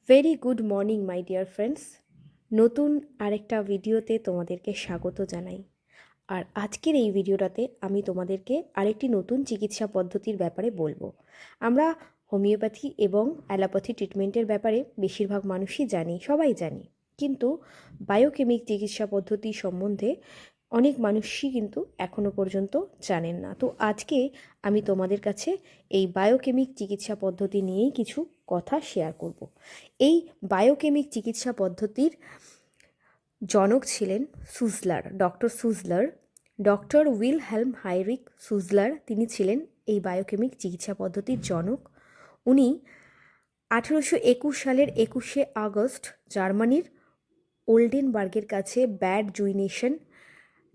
Very good morning my dear friends. নতুন আরেকটা ভিডিওতে তোমাদেরকে স্বাগত জানাই। আর আজকের এই ভিডিওটাতে আমি তোমাদেরকে আরেকটি নতুন চিকিৎসা পদ্ধতির ব্যাপারে বলবো। আমরা হোমিওপ্যাথি এবং অ্যালোপ্যাথি ট্রিটমেন্টের ব্যাপারে বেশিরভাগ মানুষই জানি, সবাই জানি, কিন্তু বায়োকেমিক চিকিৎসা পদ্ধতি সম্বন্ধে অনেক মানুষই কিন্তু এখনও পর্যন্ত জানেন না। তো আজকে আমি তোমাদের কাছে এই বায়োকেমিক চিকিৎসা পদ্ধতি নিয়েই কিছু কথা শেয়ার করব। এই বায়োকেমিক চিকিৎসা পদ্ধতির জনক ছিলেন সুজলার, ডক্টর সুজলার। ডক্টর উইলহেলম হাইরিক সুজলার তিনি ছিলেন এই বায়োকেমিক চিকিৎসা পদ্ধতির জনক। উনি 1821 সালের 21শে আগস্ট জার্মানির ওল্ডেনবার্গের কাছে ব্যাড জুইনেশন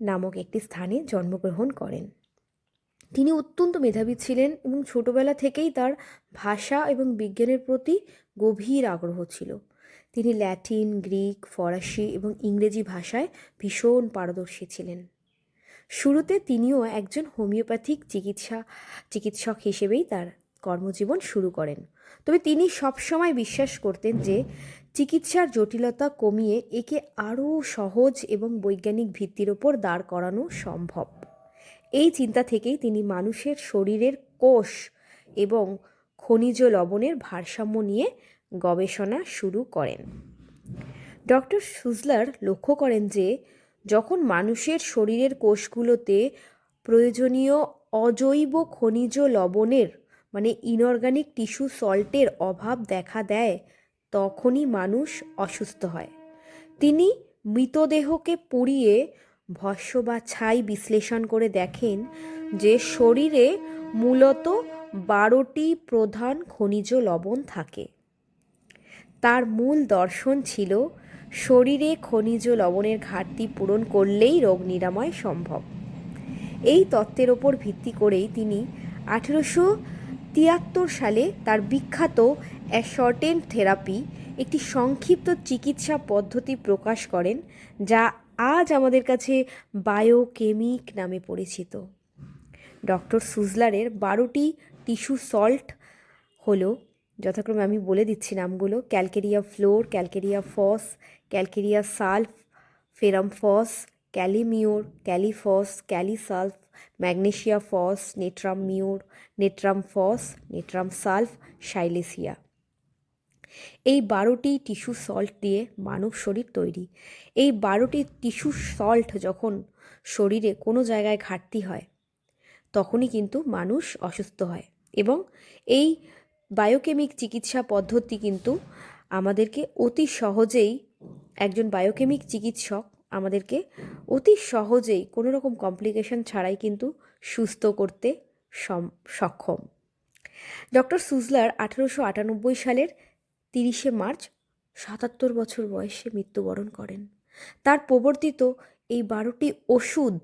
নামক একটি স্থানে জন্মগ্রহণ করেন। তিনি অত্যন্ত মেধাবী ছিলেন এবং ছোটবেলা থেকেই তার ভাষা এবং বিজ্ঞানের প্রতি গভীর আগ্রহ ছিল। তিনি ল্যাটিন, গ্রিক, ফরাসি এবং ইংরেজি ভাষায় ভীষণ পারদর্শী ছিলেন। শুরুতে তিনিও একজন হোমিওপ্যাথিক চিকিৎসক হিসেবেই তার কর্মজীবন শুরু করেন। তবে তিনি সবসময় বিশ্বাস করতেন যে চিকিৎসার জটিলতা কমিয়ে একে আরও সহজ এবং বৈজ্ঞানিক ভিত্তির ওপর দাঁড় করানো সম্ভব। এই চিন্তা থেকেই তিনি মানুষের শরীরের কোষ এবং খনিজ লবণের ভারসাম্য নিয়ে গবেষণা শুরু করেন। ডক্টর সুজলার লক্ষ্য করেন যে যখন মানুষের শরীরের কোষগুলোতে প্রয়োজনীয় অজৈব খনিজ লবণের ইনঅর্গানিক টিস্যু সল্টের অভাব দেখা দেয়, তখনই মানুষ অসুস্থ হয়। তিনি মৃতদেহকে পুড়িয়ে ভস্ম বা ছাই বিশ্লেষণ করে দেখেন যে শরীরে মূলত 12টি প্রধান খনিজ লবণ থাকে। তার মূল দর্শন ছিল শরীরে খনিজ লবণের ঘাটতি পূরণ করলেই রোগ নিরাময় সম্ভব। এই তত্ত্বের ওপর ভিত্তি করেই তিনি 1873 সালে তার বিখ্যাত অ্যাসর্টেন্ট থেরাপি, একটি সংক্ষিপ্ত চিকিৎসা পদ্ধতি প্রকাশ করেন, যা আজ আমাদের কাছে বায়োকেমিক নামে পরিচিত। ডক্টর সুজলারের 12টি টিস্যু সল্ট হলো যথাক্রমে, আমি বলে দিচ্ছি নামগুলো: calcarea fluor, calcarea phos, calcarea sulph, ferrum phos, kali mur, kali phos, kali sulph, magnesia phos, natrum mur, natrum phos, natrum sulph, silicea. এই 12টি টিস্যু সল্ট দিয়ে মানব শরীর তৈরি। এই 12টি টিস্যু সল্ট যখন শরীরে কোনো জায়গায় ঘাটতি হয়, তখনই কিন্তু মানুষ অসুস্থ হয়। এবং এই বায়োকেমিক চিকিৎসা পদ্ধতি কিন্তু আমাদেরকে অতি সহজেই, একজন বায়োকেমিক চিকিৎসক আমাদেরকে অতি সহজেই কোনো রকম কমপ্লিকেশন ছাড়াই কিন্তু সুস্থ করতে সক্ষম। ডক্টর সুজলার 1898 সালের 30শে মার্চ 77 বছর বয়সে মৃত্যুবরণ করেন। তার প্রবর্তিত এই 12টি ওষুধ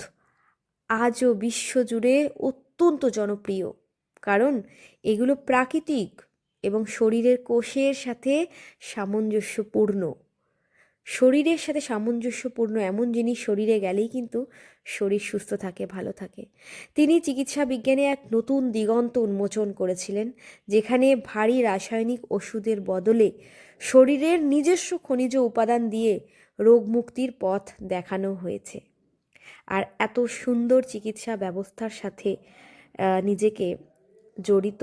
আজও বিশ্বজুড়ে অত্যন্ত জনপ্রিয়, কারণ এগুলো প্রাকৃতিক এবং শরীরের কোষের সাথে সামঞ্জস্যপূর্ণ। শরীরের সাথে সামঞ্জস্যপূর্ণ এমন জিনিস শরীরে গেলেই কিন্তু শরীর সুস্থ থাকে, ভালো থাকে। তিনি চিকিৎসা বিজ্ঞানে এক নতুন দিগন্ত উন্মোচন করেছিলেন, যেখানে ভারী রাসায়নিক ওষুধের বদলে শরীরের নিজস্ব খনিজ উপাদান দিয়ে রোগমুক্তির পথ দেখানো হয়েছে। আর এত সুন্দর চিকিৎসা ব্যবস্থার সাথে নিজেকে জড়িত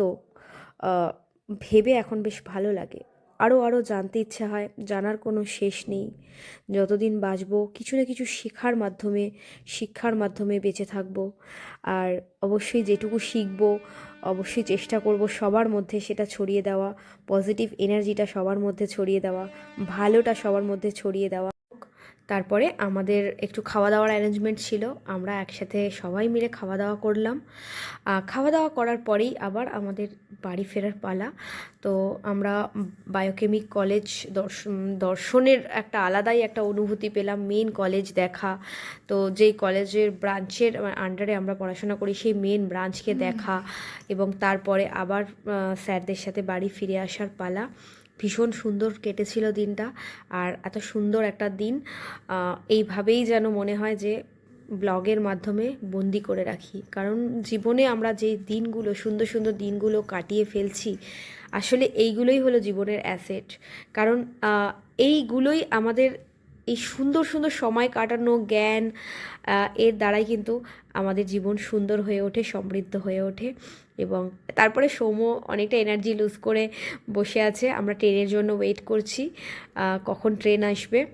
ভেবে এখন বেশ ভালো লাগে। আরও জানতে ইচ্ছা হয়, জানার কোনো শেষ নেই। যতদিন বাঁচব কিছু না কিছু শিক্ষার মাধ্যমে বেঁচে থাকব। আর অবশ্যই যেটুকু শিখব, অবশ্যই চেষ্টা করব সবার মধ্যে সেটা ছড়িয়ে দেওয়া, পজিটিভ এনার্জিটা সবার মধ্যে ছড়িয়ে দেওয়া, ভালোটা সবার মধ্যে ছড়িয়ে দেওয়া। তারপরে আমাদের একটু খাওয়া দাওয়ার অ্যারেঞ্জমেন্ট ছিল, আমরা একসাথে সবাই মিলে খাওয়া দাওয়া করলাম। খাওয়া দাওয়া করার পরেই আবার আমাদের বাড়ি ফেরার পালা। তো আমরা বায়োকেমিক কলেজ দর্শনের একটা আলাদাই একটা অনুভূতি পেলাম, মেন কলেজ দেখা। তো যেই কলেজের ব্রাঞ্চের আন্ডারে আমরা পড়াশোনা করি, সেই মেন ব্রাঞ্চকে দেখা, এবং তারপরে আবার স্যারদের সাথে বাড়ি ফিরে আসার পালা। ভীষণ সুন্দর কেটেছিল দিনটা। আর এত সুন্দর একটা দিন এইভাবেই যেন মনে হয় যে ব্লগের মাধ্যমে বন্দি করে রাখি। কারণ জীবনে আমরা যে দিনগুলো, সুন্দর সুন্দর দিনগুলো কাটিয়ে ফেলছি, আসলে এইগুলোই হলো জীবনের অ্যাসেট। কারণ এইগুলোই আমাদের, এই সুন্দর সুন্দর সময় কাটানো, জ্ঞান, এর দ্বারাই কিন্তু আমাদের জীবন সুন্দর হয়ে ওঠে, সমৃদ্ধ হয়ে ওঠে। এবং তারপরে সৌম্য অনেকটা এনার্জি লুজ করে বসে আছে, আমরা ট্রেনের জন্য ওয়েট করছি কখন ট্রেন আসবে।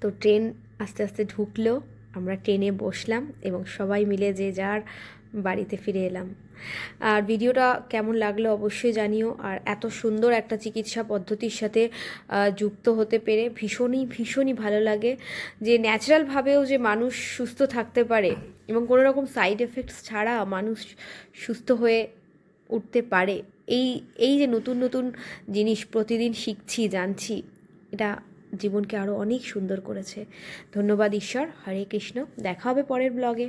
তো ট্রেন আস্তে আস্তে ঢুকলো, আমরা ট্রেনে বসলাম এবং সবাই মিলে যে যার বাড়িতে ফিরে এলাম। আর ভিডিওটা কেমন লাগলো অবশ্যই জানিও। আর এত সুন্দর একটা চিকিৎসা পদ্ধতির সাথে যুক্ত হতে পেরে ভীষণই ভীষণই ভালো লাগে, যে ন্যাচারালভাবেও যে মানুষ সুস্থ থাকতে পারে এবং কোনো রকম সাইড এফেক্টস ছাড়া মানুষ সুস্থ হয়ে উঠতে পারে। এই এই যে নতুন নতুন জিনিস প্রতিদিন শিখছি, জানছি, এটা জীবনকে আরও অনেক সুন্দর করেছে। ধন্যবাদ ঈশ্বর। হরে কৃষ্ণ। দেখা হবে পরের ব্লগে।